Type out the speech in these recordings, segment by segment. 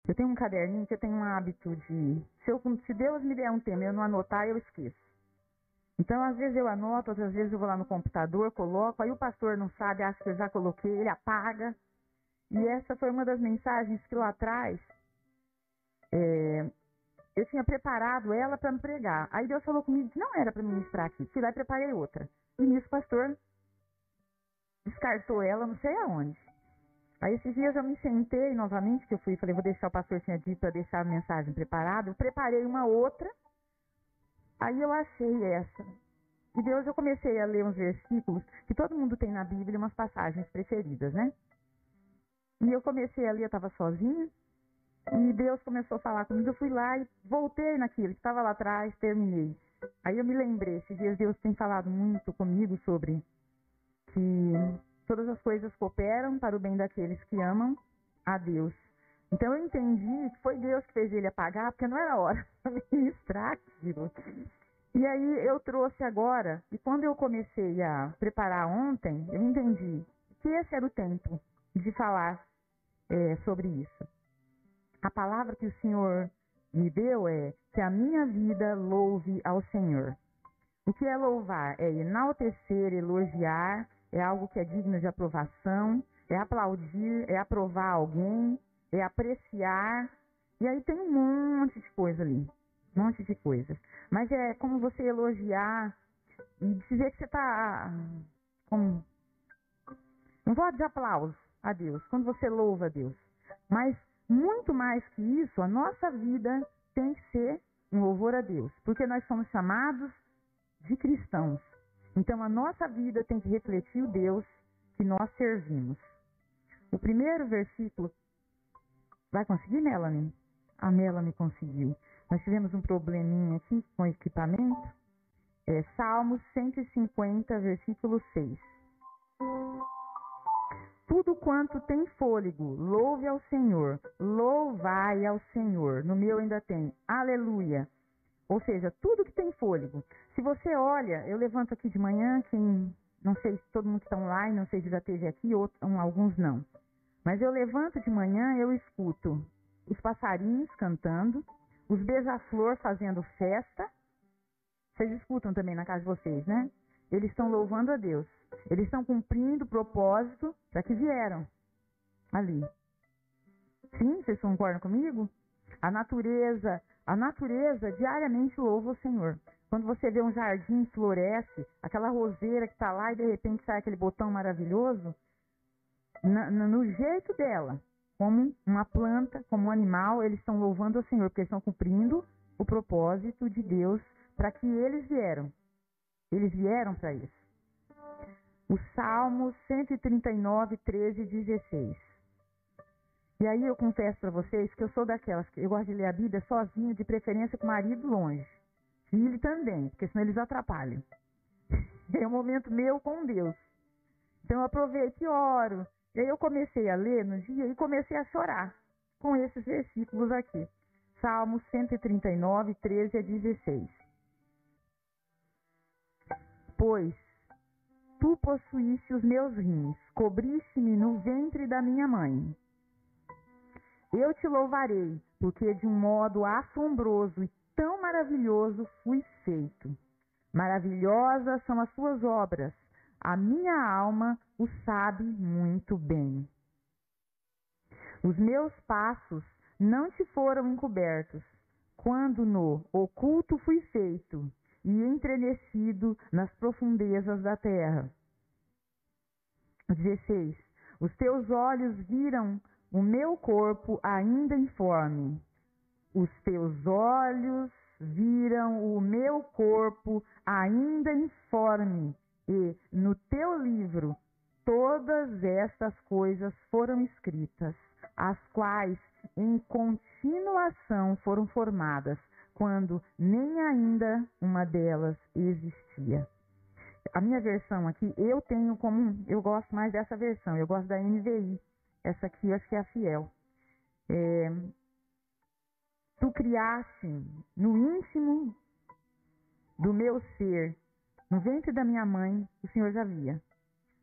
Eu tenho um caderninho que eu tenho um hábito de... Se Deus me der um tema e eu não anotar, eu esqueço. Então, às vezes eu anoto, outras vezes eu vou lá no computador, coloco, aí o pastor não sabe, acha que eu já coloquei, ele apaga. E essa foi uma das mensagens que lá atrás eu tinha preparado ela para me pregar. Aí Deus falou comigo que não era para ministrar aqui. Fui lá e preparei outra. E nisso o pastor descartou ela, não sei aonde. Aí esses dias eu me sentei novamente, que eu fui e falei, vou deixar o pastor tinha dito para deixar a mensagem preparada. Eu preparei uma outra, aí eu achei essa. E Deus, eu comecei a ler uns versículos que todo mundo tem na Bíblia, umas passagens preferidas, né? E eu comecei a ler, eu estava sozinha, e Deus começou a falar comigo. Eu fui lá e voltei naquilo que estava lá atrás, terminei. Aí eu me lembrei, esses dias Deus tem falado muito comigo sobre que todas as coisas cooperam para o bem daqueles que amam a Deus. Então eu entendi que foi Deus que fez ele apagar, porque não era hora para ministrar aquilo. E aí eu trouxe agora, e quando eu comecei a preparar ontem, eu entendi que esse era o tempo de falar sobre isso. A palavra que o Senhor me deu é que a minha vida louve ao Senhor. O que é louvar? É enaltecer, elogiar, é algo que é digno de aprovação, é aplaudir, é aprovar alguém, é apreciar. E aí tem um monte de coisa ali, um monte de coisas. Mas é como você elogiar e dizer que você está como um voto de aplauso a Deus, quando você louva a Deus. Mas muito mais que isso, a nossa vida tem que ser um louvor a Deus, porque nós somos chamados de cristãos. Então a nossa vida tem que refletir o Deus que nós servimos. O primeiro versículo, vai conseguir, Melanie? A Melanie conseguiu. Nós tivemos um probleminha aqui com o equipamento. Salmos 150, versículo 6. Tudo quanto tem fôlego, louve ao Senhor, louvai ao Senhor. No meu ainda tem, aleluia. Ou seja, tudo que tem fôlego. Se você olha, eu levanto aqui de manhã, não sei se todo mundo que está online, não sei se já esteve aqui, alguns não. Mas eu levanto de manhã, eu escuto os passarinhos cantando, os beija-flor fazendo festa. Vocês escutam também na casa de vocês, né? Eles estão louvando a Deus. Eles estão cumprindo o propósito para que vieram ali. Sim, vocês concordam comigo? A natureza diariamente louva o Senhor. Quando você vê um jardim floresce, aquela roseira que está lá e de repente sai aquele botão maravilhoso, no jeito dela, como uma planta, como um animal, eles estão louvando o Senhor, porque eles estão cumprindo o propósito de Deus para que eles vieram. Eles vieram para isso. O Salmo 139, 13 e 16. E aí eu confesso para vocês que eu sou daquelas que eu gosto de ler a Bíblia sozinha, de preferência com o marido longe. Filho também, porque senão eles atrapalham. É um momento meu com Deus. Então eu aproveito e oro. E aí eu comecei a ler no dia e comecei a chorar com esses versículos aqui. Salmo 139, 13 a 16. Pois tu possuíste os meus rins, cobriste-me no ventre da minha mãe. Eu te louvarei, porque de um modo assombroso e tão maravilhoso fui feito. Maravilhosas são as suas obras, a minha alma o sabe muito bem. Os meus passos não te foram encobertos, quando no oculto fui feito e entrenecido nas profundezas da terra. 16. Os teus olhos viram o meu corpo ainda informe. Os teus olhos viram o meu corpo ainda informe, e no teu livro todas estas coisas foram escritas, as quais em continuação foram formadas, quando nem ainda uma delas existia. A minha versão aqui, eu gosto mais dessa versão, eu gosto da NVI. Essa aqui eu acho que é a fiel. Tu criaste no íntimo do meu ser, no ventre da minha mãe, o Senhor já via.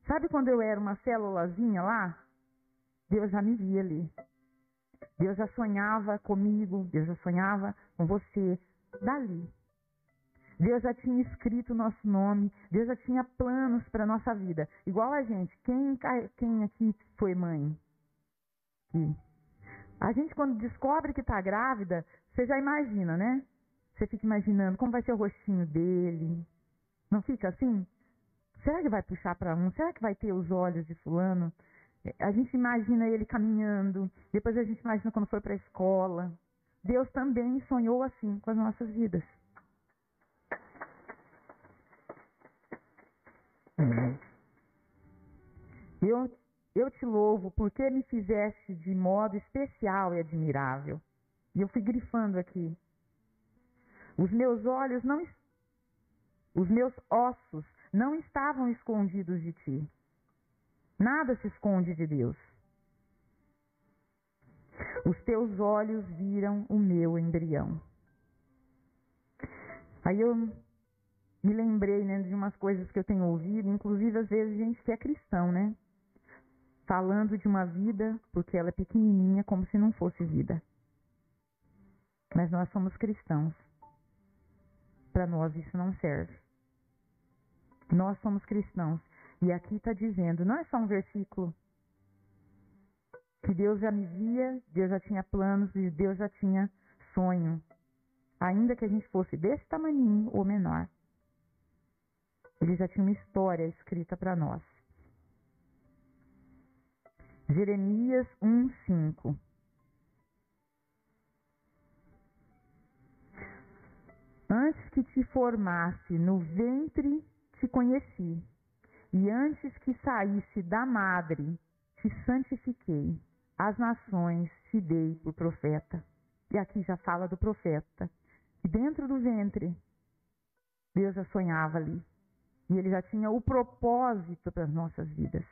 Sabe quando eu era uma célulazinha lá? Deus já me via ali. Deus já sonhava comigo, Deus já sonhava com você dali. Deus já tinha escrito o nosso nome, Deus já tinha planos para a nossa vida. Igual a gente, quem aqui foi mãe? Aqui. A gente quando descobre que está grávida, você já imagina, né? Você fica imaginando como vai ser o rostinho dele. Não fica assim? Será que vai puxar para um? Será que vai ter os olhos de fulano? A gente imagina ele caminhando, depois a gente imagina quando foi para a escola. Deus também sonhou assim com as nossas vidas. Eu te louvo porque me fizeste de modo especial e admirável. E eu fui grifando aqui. Os meus ossos não estavam escondidos de ti. Nada se esconde de Deus. Os teus olhos viram o meu embrião. Aí eu me lembrei, né, de umas coisas que eu tenho ouvido, inclusive às vezes gente que é cristão, né? Falando de uma vida, porque ela é pequenininha, como se não fosse vida. Mas nós somos cristãos. Para nós isso não serve. Nós somos cristãos. E aqui está dizendo, não é só um versículo, que Deus já me via, Deus já tinha planos e Deus já tinha sonho. Ainda que a gente fosse desse tamaninho ou menor. Ele já tinha uma história escrita para nós. Jeremias 1:5. Antes que te formasse no ventre te conheci, e antes que saísse da madre te santifiquei. As nações te dei por profeta. E aqui já fala do profeta. E dentro do ventre, Deus já sonhava ali. E Ele já tinha o propósito para as nossas vidas.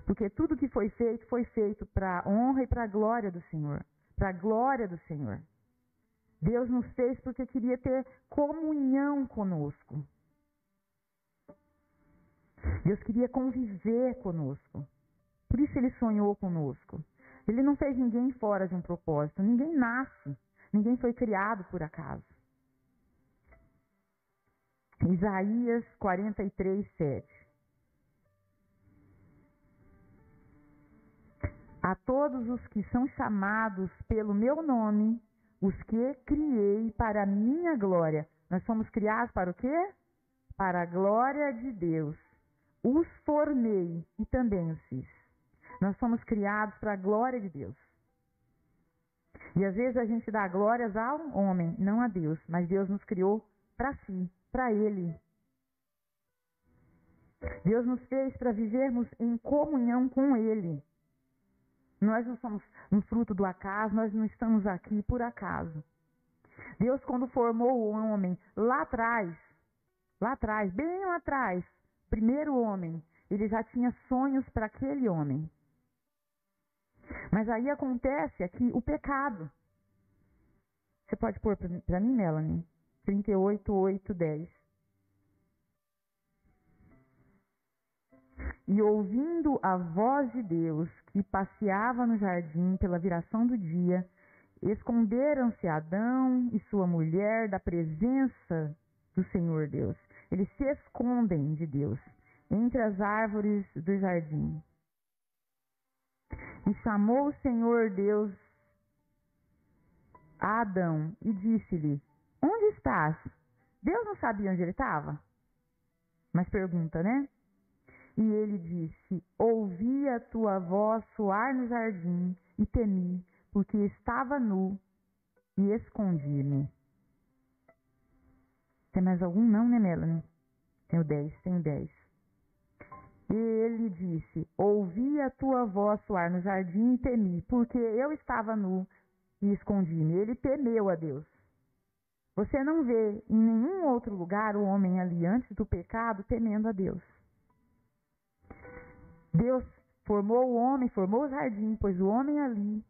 Porque tudo que foi feito para a honra e para a glória do Senhor. Para a glória do Senhor. Deus nos fez porque queria ter comunhão conosco. Deus queria conviver conosco. Por isso Ele sonhou conosco. Ele não fez ninguém fora de um propósito. Ninguém nasce. Ninguém foi criado por acaso. Isaías 43:7. A todos os que são chamados pelo meu nome, os que criei para a minha glória. Nós somos criados para o quê? Para a glória de Deus. Os formei e também os fiz. Nós somos criados para a glória de Deus. E às vezes a gente dá glórias ao homem, não a Deus. Mas Deus nos criou para si, para Ele. Deus nos fez para vivermos em comunhão com Ele. Nós não somos um fruto do acaso, nós não estamos aqui por acaso. Deus, quando formou o homem lá atrás, bem lá atrás, primeiro homem, Ele já tinha sonhos para aquele homem. Mas aí acontece aqui o pecado. Você pode pôr para mim, Melanie? 38:8-10. E ouvindo a voz de Deus que passeava no jardim pela viração do dia, esconderam-se Adão e sua mulher da presença do Senhor Deus. Eles se escondem de Deus entre as árvores do jardim. E chamou o Senhor Deus a Adão e disse-lhe: onde estás? Deus não sabia onde ele estava? Mas pergunta, né? E ele disse: ouvi a tua voz soar no jardim e temi, porque estava nu e escondi-me. Tem mais algum? Não, né, Melanie? Tenho 10. E ele disse: ouvi a tua voz soar no jardim e temi, porque eu estava nu e escondi-me. Ele temeu a Deus. Você não vê em nenhum outro lugar o homem ali antes do pecado temendo a Deus. Deus formou o homem, formou o jardim, pôs o homem ali.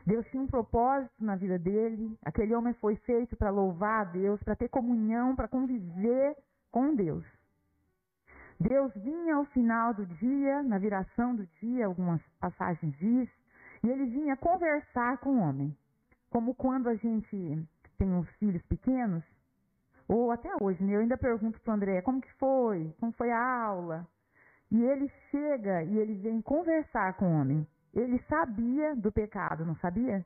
Deus tinha um propósito na vida dele. Aquele homem foi feito para louvar a Deus, para ter comunhão, para conviver com Deus. Deus vinha ao final do dia, na viração do dia, algumas passagens diz, E ele vinha conversar com o homem. Como quando a gente tem uns filhos pequenos, ou até hoje, né? Eu ainda pergunto para o André, como que foi? Como foi a aula? E ele chega e ele vem conversar com o homem. Ele sabia do pecado, não sabia?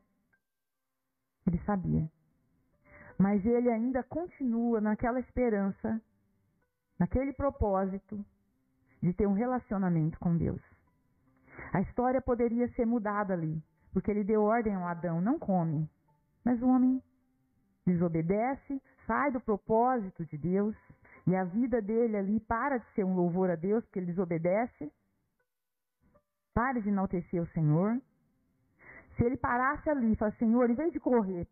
Ele sabia. Mas ele ainda continua naquela esperança, naquele propósito de ter um relacionamento com Deus. A história poderia ser mudada ali, porque ele deu ordem ao Adão, não come. Mas o homem desobedece, sai do propósito de Deus, e a vida dele ali para de ser um louvor a Deus, porque ele desobedece, para de enaltecer o Senhor. Se ele parasse ali e falasse, Senhor, em vez de correr,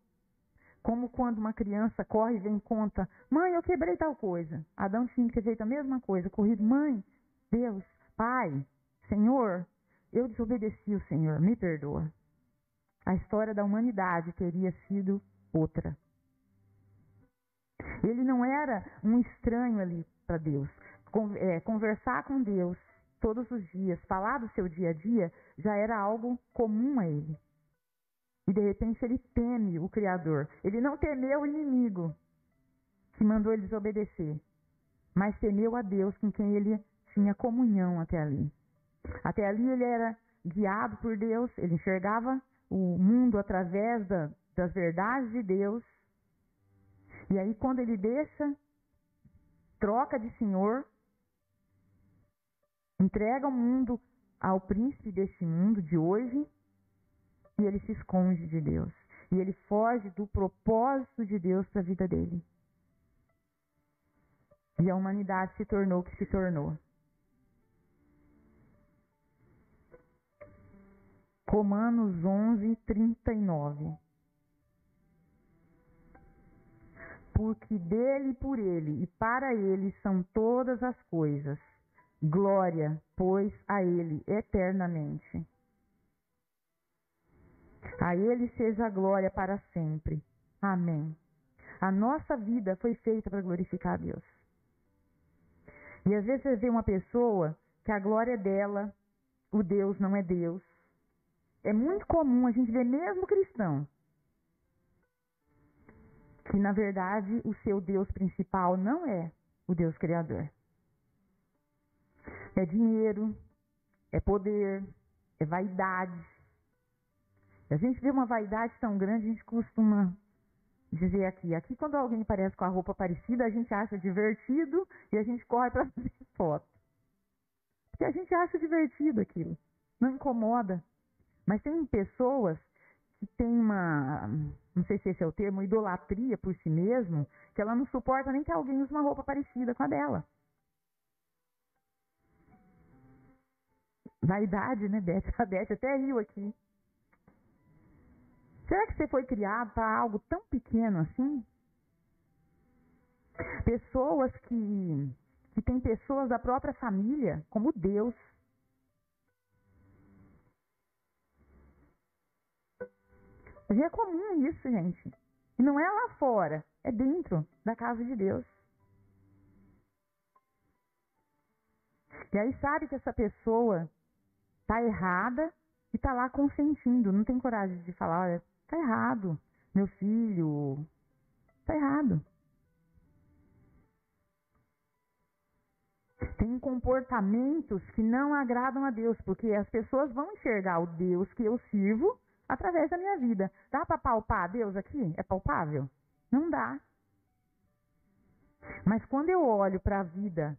como quando uma criança corre e vem e conta, mãe, eu quebrei tal coisa. Adão tinha que ter feito a mesma coisa, corrido, mãe, Deus, Pai, Senhor, eu desobedeci o Senhor, me perdoa. A história da humanidade teria sido outra. Ele não era um estranho ali para Deus. Conversar com Deus todos os dias, falar do seu dia a dia, já era algo comum a ele. E de repente ele teme o Criador. Ele não temeu o inimigo que mandou ele desobedecer, mas temeu a Deus com quem ele tinha comunhão até ali. Até ali ele era guiado por Deus, ele enxergava o mundo através das verdades de Deus. E aí quando ele troca de senhor, entrega o mundo ao príncipe deste mundo de hoje, e ele se esconde de Deus. E ele foge do propósito de Deus para a vida dele. E a humanidade se tornou o que se tornou. Romanos 11:39. Porque dele, por ele e para ele são todas as coisas. Glória, pois, a ele eternamente. A ele seja a glória para sempre. Amém. A nossa vida foi feita para glorificar a Deus. E às vezes você vê uma pessoa que a glória é dela, o Deus não é Deus. É muito comum a gente ver mesmo cristão que na verdade o seu Deus principal não é o Deus Criador. É dinheiro, é poder, é vaidade. E a gente vê uma vaidade tão grande, a gente costuma dizer aqui quando alguém aparece com a roupa parecida, a gente acha divertido e a gente corre para fazer foto. Porque a gente acha divertido aquilo, não incomoda. Mas tem pessoas que têm não sei se esse é o termo, idolatria por si mesmo, que ela não suporta nem que alguém use uma roupa parecida com a dela. Vaidade, né, Beth? A Beth até riu aqui. Será que você foi criado para algo tão pequeno assim? Pessoas que têm pessoas da própria família como Deus. Mas é comum isso, gente. E não é lá fora, é dentro da casa de Deus. E aí sabe que essa pessoa está errada e está lá consentindo. Não tem coragem de falar, olha, está errado, meu filho, está errado. Tem comportamentos que não agradam a Deus, porque as pessoas vão enxergar o Deus que eu sirvo através da minha vida. Dá para palpar Deus aqui? É palpável? Não dá. Mas quando eu olho para a vida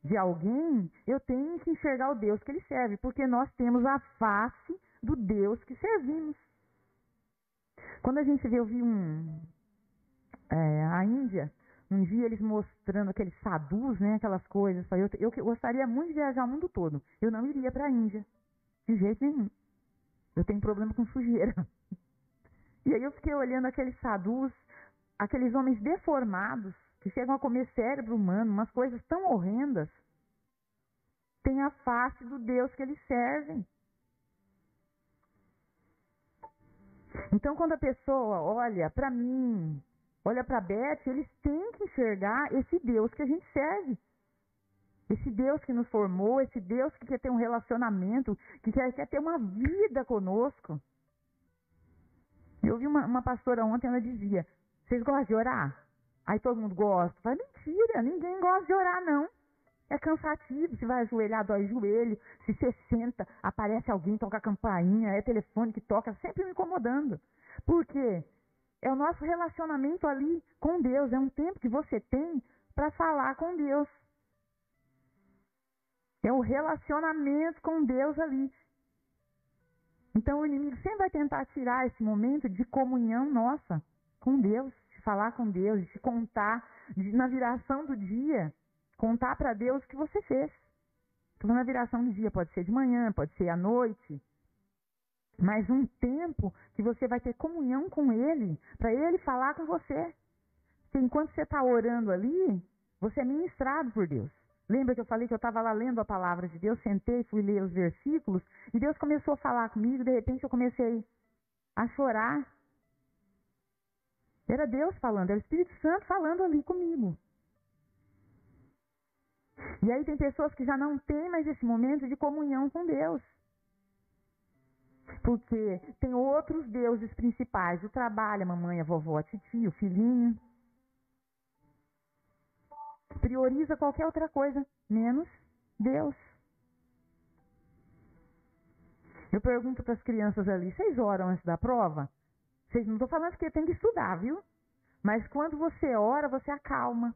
de alguém, eu tenho que enxergar o Deus que ele serve, porque nós temos a face do Deus que servimos. Quando a gente vê, eu vi a Índia, um dia eles mostrando aqueles sadhus, né, aquelas coisas. Eu gostaria muito de viajar o mundo todo. Eu não iria para a Índia, de jeito nenhum. Eu tenho problema com sujeira. E aí eu fiquei olhando aqueles sadhus, aqueles homens deformados, que chegam a comer cérebro humano, umas coisas tão horrendas. Tem a face do Deus que eles servem. Então quando a pessoa olha para mim, olha para a Beth, eles têm que enxergar esse Deus que a gente serve. Esse Deus que nos formou, esse Deus que quer ter um relacionamento, que quer ter uma vida conosco. Eu ouvi uma pastora ontem, ela dizia, vocês gostam de orar? Aí todo mundo gosta. Vai, mentira, ninguém gosta de orar, não. É cansativo, se vai ajoelhar, dói o joelho, se você senta, aparece alguém, toca a campainha, é telefone que toca, sempre me incomodando. Por quê? É o nosso relacionamento ali com Deus, é um tempo que você tem para falar com Deus. É o relacionamento com Deus ali. Então o inimigo sempre vai tentar tirar esse momento de comunhão nossa com Deus, de falar com Deus, de contar, na viração do dia, contar para Deus o que você fez. Então na viração do dia, pode ser de manhã, pode ser à noite, mas um tempo que você vai ter comunhão com Ele, para Ele falar com você. Porque enquanto você está orando ali, você é ministrado por Deus. Lembra que eu falei que eu estava lá lendo a palavra de Deus, sentei, fui ler os versículos, e Deus começou a falar comigo, de repente eu comecei a chorar. Era Deus falando, era o Espírito Santo falando ali comigo. E aí tem pessoas que já não têm mais esse momento de comunhão com Deus. Porque tem outros deuses principais, o trabalho, a mamãe, a vovó, a titia, o filhinho. Prioriza qualquer outra coisa, menos Deus. Eu pergunto para as crianças ali, vocês oram antes da prova? Vocês não estou falando que tem que estudar, viu? Mas quando você ora, você acalma.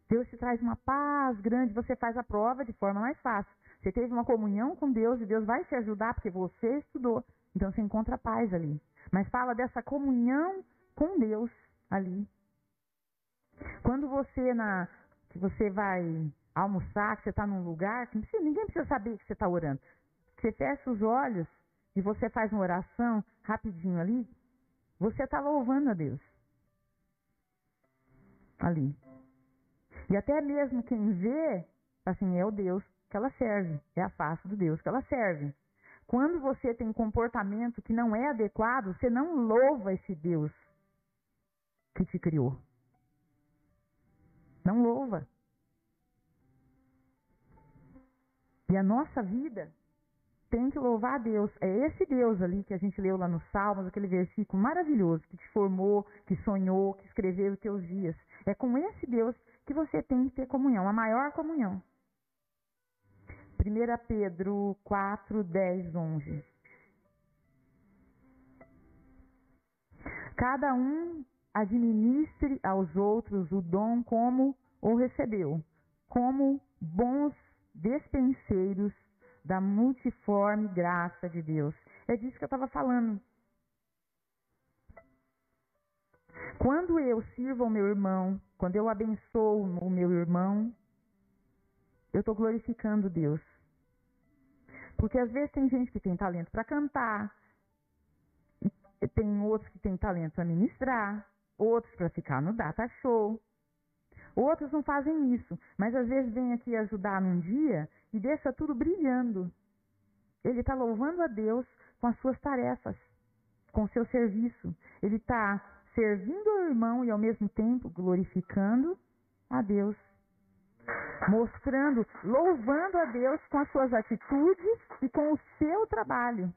Deus te traz uma paz grande, você faz a prova de forma mais fácil. Você teve uma comunhão com Deus e Deus vai te ajudar porque você estudou. Então você encontra paz ali. Mas fala dessa comunhão com Deus ali. Quando que você vai almoçar, que você está num lugar, que ninguém precisa saber que você está orando. Você fecha os olhos e você faz uma oração rapidinho ali, você está louvando a Deus. Ali. E até mesmo quem vê, assim, é o Deus que ela serve. É a face do Deus que ela serve. Quando você tem um comportamento que não é adequado, você não louva esse Deus que te criou. Não louva. E a nossa vida tem que louvar a Deus. É esse Deus ali que a gente leu lá nos Salmos, aquele versículo maravilhoso, que te formou, que sonhou, que escreveu os teus dias. É com esse Deus que você tem que ter comunhão, a maior comunhão. 1 Pedro 4, 10, 11. Cada um administre aos outros o dom como o recebeu, como bons despenseiros da multiforme graça de Deus. É disso que eu estava falando. Quando eu sirvo ao meu irmão, quando eu abençoo o meu irmão, eu estou glorificando Deus. Porque às vezes tem gente que tem talento para cantar, tem outros que têm talento para ministrar, outros para ficar no data show. Outros não fazem isso, mas às vezes vem aqui ajudar num dia e deixa tudo brilhando. Ele está louvando a Deus com as suas tarefas, com o seu serviço. Ele está servindo ao irmão e ao mesmo tempo glorificando a Deus. Mostrando, louvando a Deus com as suas atitudes e com o seu trabalho.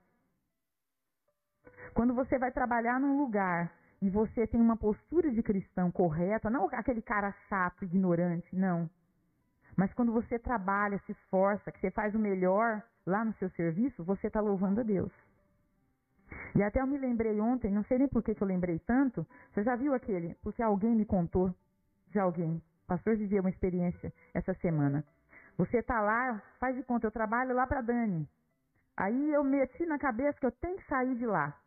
Quando você vai trabalhar num lugar e você tem uma postura de cristão correta, não aquele cara chato, ignorante, não. Mas quando você trabalha, se esforça, que você faz o melhor lá no seu serviço, você está louvando a Deus. E até eu me lembrei ontem, não sei nem por que eu lembrei tanto, você já viu aquele? Porque alguém me contou, de alguém. O pastor viveu uma experiência essa semana. Você está lá, faz de conta, eu trabalho lá para Dani. Aí eu meti na cabeça que eu tenho que sair de lá.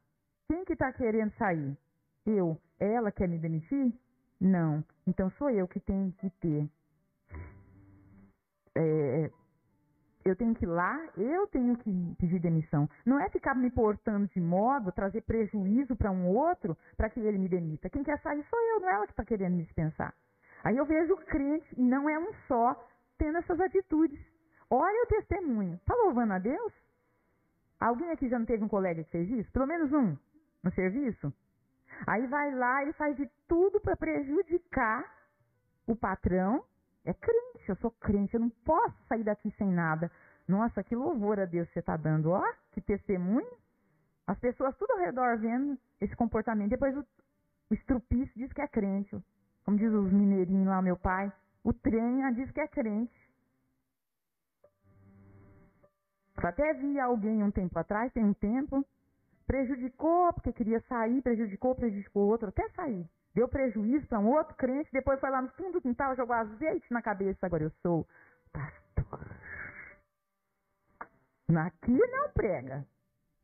Quem que está querendo sair? Eu. Ela quer me demitir? Não. Então sou eu que tenho que ter. Eu tenho que ir lá, eu tenho que pedir demissão. Não é ficar me portando de modo, trazer prejuízo para um outro, para que ele me demita. Quem quer sair sou eu, não é ela que está querendo me dispensar. Aí eu vejo o crente, e não é um só, tendo essas atitudes. Olha o testemunho. Está louvando a Deus? Alguém aqui já não teve um colega que fez isso? Pelo menos um, no serviço? Aí vai lá e faz de tudo para prejudicar o patrão É crente, eu sou crente, eu não posso sair daqui sem nada. Nossa, que louvor a Deus você está dando, ó, que testemunho. As pessoas tudo ao redor vendo esse comportamento. Depois o estrupício diz que é crente. Como diz os mineirinhos lá, meu pai, o trem diz que é crente. Eu até vi alguém um tempo atrás, tem um tempo, prejudicou porque queria sair, prejudicou o outro, até sair. Deu prejuízo para um outro crente, depois foi lá no fundo do quintal, jogou azeite na cabeça. Agora eu sou pastor. Aqui não prega.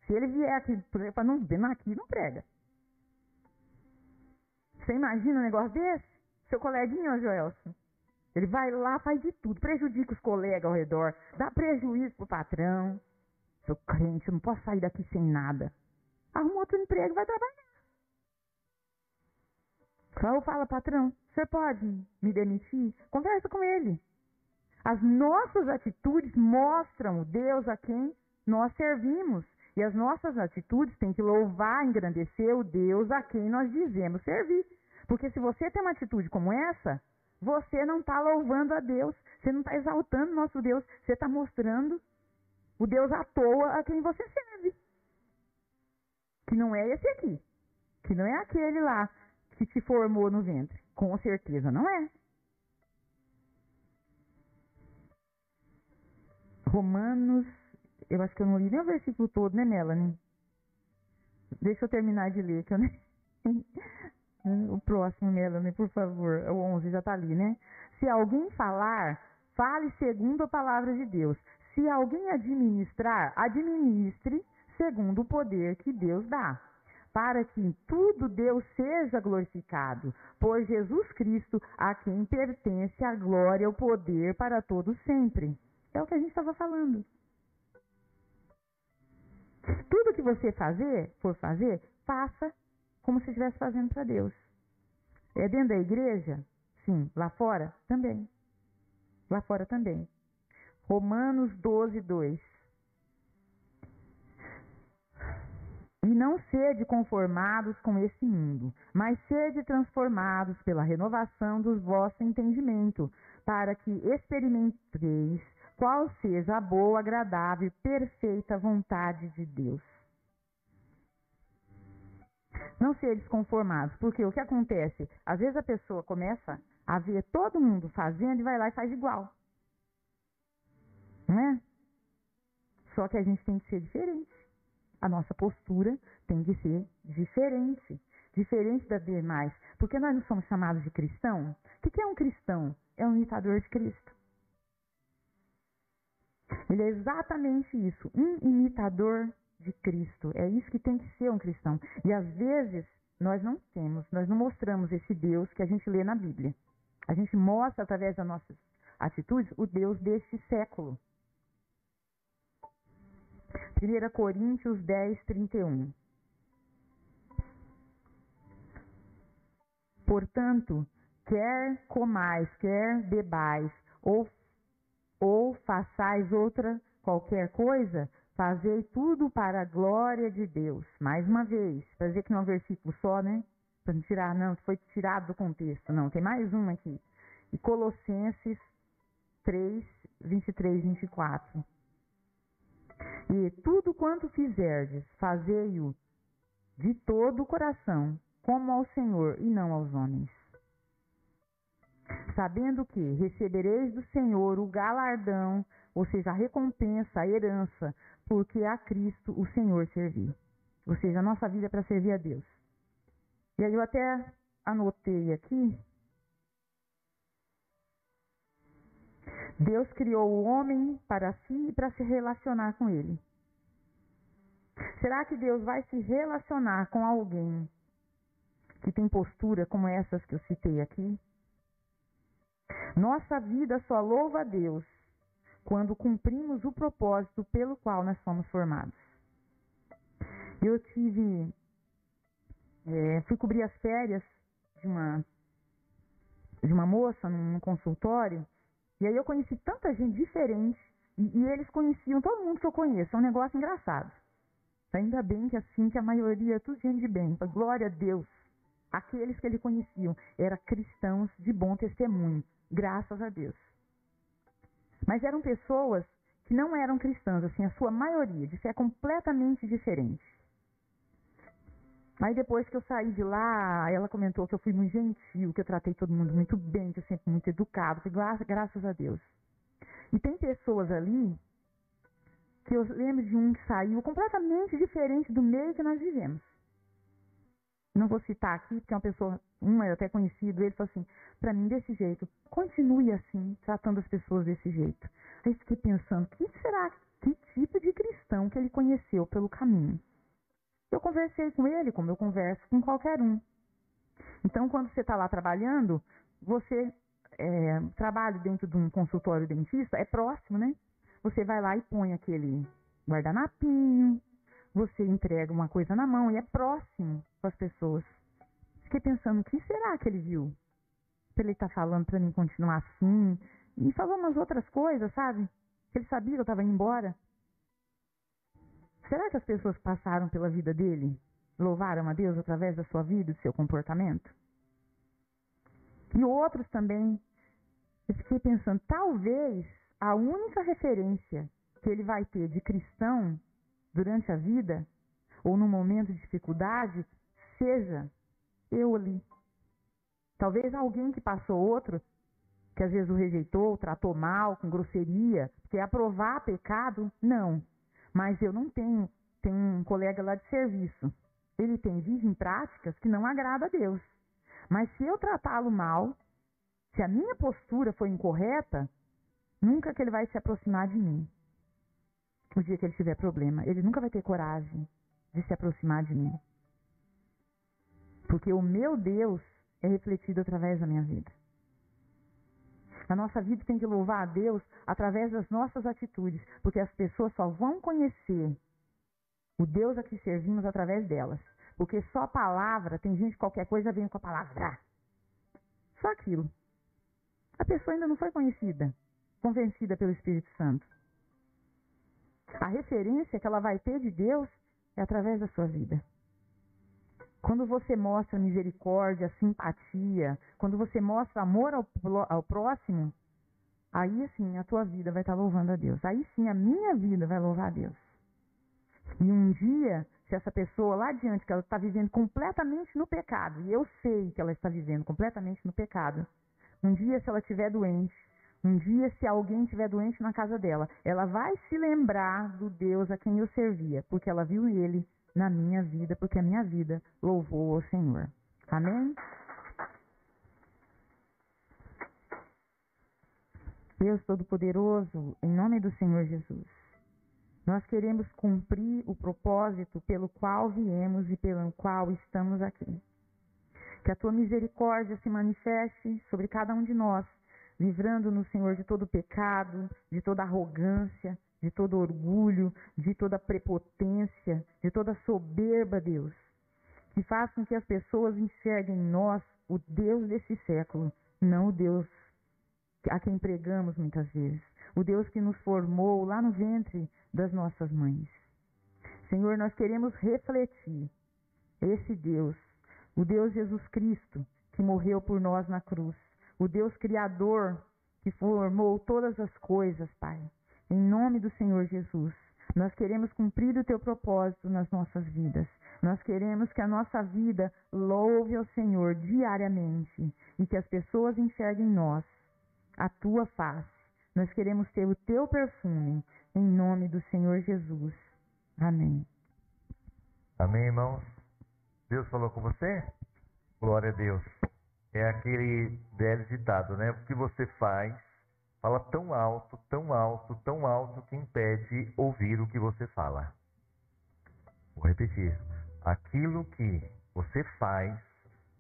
Se ele vier aqui para não ver, aqui não prega. Você imagina um negócio desse? Seu coleguinha, Joelson, ele vai lá, faz de tudo, prejudica os colegas ao redor, dá prejuízo pro patrão. Sou crente, eu não posso sair daqui sem nada. Arruma outro emprego e vai trabalhar. Só fala, patrão, você pode me demitir? Conversa com ele. As nossas atitudes mostram o Deus a quem nós servimos. E as nossas atitudes têm que louvar, engrandecer o Deus a quem nós dizemos servir. Porque se você tem uma atitude como essa, você não está louvando a Deus, você não está exaltando o nosso Deus, você está mostrando o Deus à toa a quem você serve. Que não é esse aqui, que não é aquele lá que te formou no ventre. Com certeza não é. Romanos, eu acho que eu não li nem o versículo todo, né, Melanie? Deixa eu terminar de ler, que eu nem... O próximo, Melanie, por favor. O 11 já está ali, né? Se alguém falar, fale segundo a palavra de Deus. Se alguém administrar, administre segundo o poder que Deus dá, para que em tudo Deus seja glorificado, por Jesus Cristo, a quem pertence a glória e o poder para todos sempre. É o que a gente estava falando. Tudo que você for fazer, faça como se estivesse fazendo para Deus. É dentro da igreja? Sim. Lá fora? Também. Lá fora também. Romanos 12, 2. E não sede conformados com esse mundo, mas sede transformados pela renovação do vosso entendimento, para que experimenteis qual seja a boa, agradável e perfeita vontade de Deus. Não seres conformados, porque o que acontece? Às vezes a pessoa começa a ver todo mundo fazendo e vai lá e faz igual. Não é? Só que a gente tem que ser diferente. A nossa postura tem que ser diferente. Diferente das demais. Porque nós não somos chamados de cristão. O que é um cristão? É um imitador de Cristo. Ele é exatamente isso. Um imitador de Cristo. É isso que tem que ser um cristão. E às vezes nós não temos, nós não mostramos esse Deus que a gente lê na Bíblia. A gente mostra através das nossas atitudes o Deus deste século. 1 Coríntios 10, 31. Portanto, quer comais, quer bebais, ou façais outra qualquer coisa, fazei tudo para a glória de Deus. Mais uma vez, para dizer que não é um versículo só, né? Para não tirar, não, foi tirado do contexto. Não, tem mais um aqui. E Colossenses 3, 23, 24. E tudo quanto fizerdes, fazei-o de todo o coração, como ao Senhor e não aos homens. Sabendo que recebereis do Senhor o galardão, ou seja, a recompensa, a herança, porque a Cristo o Senhor servir. Ou seja, a nossa vida é para servir a Deus. E aí eu até anotei aqui. Deus criou o homem para si e para se relacionar com ele. Será que Deus vai se relacionar com alguém que tem postura como essas que eu citei aqui? Nossa vida só louva a Deus quando cumprimos o propósito pelo qual nós fomos formados. Eu fui cobrir as férias de uma moça num consultório, e aí eu conheci tanta gente diferente, e eles conheciam todo mundo que eu conheço. É um negócio engraçado. Ainda bem que assim, que a maioria é tudo gente de bem. Glória a Deus. Aqueles que ele conheciam eram cristãos de bom testemunho. Graças a Deus. Mas eram pessoas que não eram cristãs, assim, a sua maioria, de fé completamente diferente. Aí depois que eu saí de lá, ela comentou que eu fui muito gentil, que eu tratei todo mundo muito bem, que eu sempre fui muito educado. Falei, graças a Deus. E tem pessoas ali que eu lembro de um que saiu completamente diferente do meio que nós vivemos. Não vou citar aqui, porque é uma pessoa, é até conhecido, ele falou assim, para mim desse jeito, continue assim, tratando as pessoas desse jeito. Aí fiquei pensando, que tipo de cristão que ele conheceu pelo caminho? Eu conversei com ele, como eu converso com qualquer um. Então, quando você está lá trabalhando, você trabalha dentro de um consultório dentista, é próximo, né? Você vai lá e põe aquele guardanapinho, você entrega uma coisa na mão e é próximo com as pessoas. Fiquei pensando, o que será que ele viu? Ele está falando para mim continuar assim. E falou umas outras coisas, sabe? Ele sabia que eu estava indo embora. Será que as pessoas que passaram pela vida dele louvaram a Deus através da sua vida e do seu comportamento? E outros também. Eu fiquei pensando, talvez a única referência que ele vai ter de cristão durante a vida, ou num momento de dificuldade, seja eu ali. Talvez alguém que passou outro, que às vezes o rejeitou, tratou mal, com grosseria, porque aprovar pecado, não. Mas eu não tenho um colega lá de serviço. Ele vive em práticas que não agradam a Deus. Mas se eu tratá-lo mal, se a minha postura for incorreta, nunca que ele vai se aproximar de mim. O dia que ele tiver problema, ele nunca vai ter coragem de se aproximar de mim. Porque o meu Deus é refletido através da minha vida. A nossa vida tem que louvar a Deus através das nossas atitudes, porque as pessoas só vão conhecer o Deus a que servimos através delas. Porque só a palavra, tem gente que qualquer coisa vem com a palavra. Só aquilo. A pessoa ainda não foi convencida pelo Espírito Santo. A referência que ela vai ter de Deus é através da sua vida. Quando você mostra misericórdia, simpatia, quando você mostra amor ao próximo, aí sim a tua vida vai estar louvando a Deus. Aí sim a minha vida vai louvar a Deus. E um dia, se essa pessoa lá adiante, que ela está vivendo completamente no pecado, e eu sei que ela está vivendo completamente no pecado, um dia se ela estiver doente, um dia se alguém estiver doente na casa dela, ela vai se lembrar do Deus a quem eu servia, porque ela viu ele na minha vida, porque a minha vida louvou ao Senhor. Amém? Deus Todo-Poderoso, em nome do Senhor Jesus, nós queremos cumprir o propósito pelo qual viemos e pelo qual estamos aqui. Que a tua misericórdia se manifeste sobre cada um de nós, livrando-nos, Senhor, de todo pecado, de toda arrogância, de todo orgulho, de toda prepotência, de toda soberba, Deus. Que faça com que as pessoas enxerguem em nós o Deus desse século, não o Deus a quem pregamos muitas vezes. O Deus que nos formou lá no ventre das nossas mães. Senhor, nós queremos refletir esse Deus, o Deus Jesus Cristo, que morreu por nós na cruz. O Deus Criador, que formou todas as coisas, Pai. Em nome do Senhor Jesus, nós queremos cumprir o teu propósito nas nossas vidas. Nós queremos que a nossa vida louve ao Senhor diariamente e que as pessoas enxerguem em nós a tua face. Nós queremos ter o teu perfume, em nome do Senhor Jesus. Amém. Amém, irmãos? Deus falou com você? Glória a Deus. É aquele velho ditado, né? O que você faz, fala tão alto, tão alto, tão alto, que impede ouvir o que você fala. Vou repetir. Aquilo que você faz,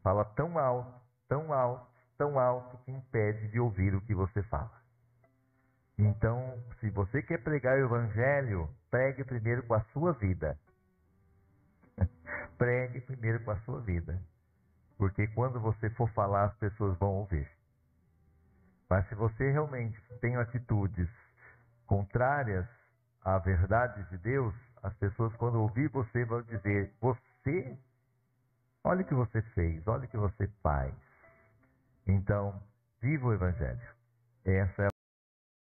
fala tão alto, tão alto, tão alto, que impede de ouvir o que você fala. Então, se você quer pregar o evangelho, pregue primeiro com a sua vida. Pregue primeiro com a sua vida. Porque quando você for falar, as pessoas vão ouvir. Mas se você realmente tem atitudes contrárias à verdade de Deus, as pessoas, quando ouvir você, vão dizer: você, olha o que você fez, olha o que você faz. Então, Viva o Evangelho. Essa é